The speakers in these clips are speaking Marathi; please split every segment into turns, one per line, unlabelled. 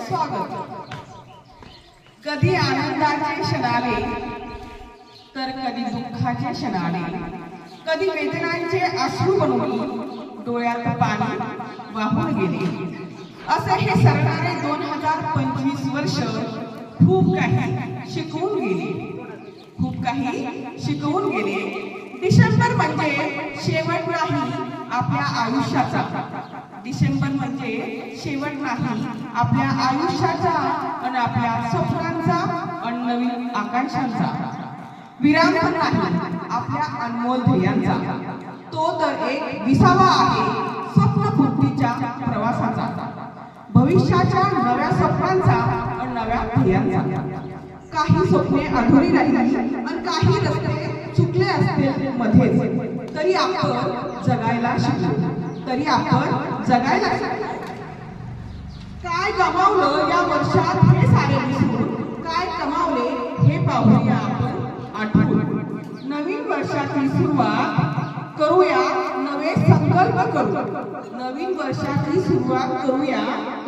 स्वागत। कधी आनंदाचे क्षण आले तर कधी दुःखाचे क्षण आले, कधी वेदनांचे अश्रू बनून डोळ्यात पाणी वाहून गेले। असे हे सरणारे 2025 वर्ष खूप काही शिकवून गेले। डिसेंबर म्हणजे शेवट नाही आपल्या आयुष्याचा, डिसेंबर म्हणजे शेवट नाही आपल्या आयुष्याचा आणि आपल्या स्वप्नांचा आणि नवीन आकांक्षांचा, विराम पण नाही आपल्या अनमोल ध्येयांचा। तो तर एक विसावा आहे स्वप्नपूर्तीच्या प्रवासाचा, भविष्याच्या नव्या स्वप्नांचा आणि नव्या ध्येयांचा। काही स्वप्ने अधुरी राहिली आणि काही रस्ते चुकले असतील मध्येच, तरी आपण जगायला शिकलो। काय गमावलं या वर्षात हे सारे विसरून, काय कमावले हे पाहूया आपण आठवून। नवीन वर्षाची सुरुवात करूया नवे संकल्प करू, नवीन वर्षाची सुरुवात करूया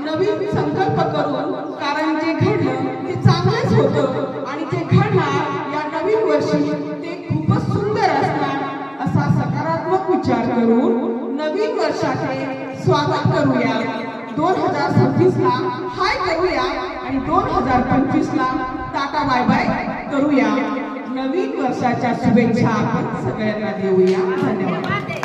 नवीन संकल्प करू, कारण जे घडलं ते चांगलंच होतं आणि जे घडणार या नवीन वर्षी ते खूपच सुंदर असणार असा सकारात्मक विचार करून नवीन वर्षाचे स्वागत करूया। 2026 ला हाय करूया आणि 2025 ला टाटा बाय बाय करूया। नवीन वर्षाच्या शुभेच्छा आपण सगळ्यांना देऊया। धन्यवाद।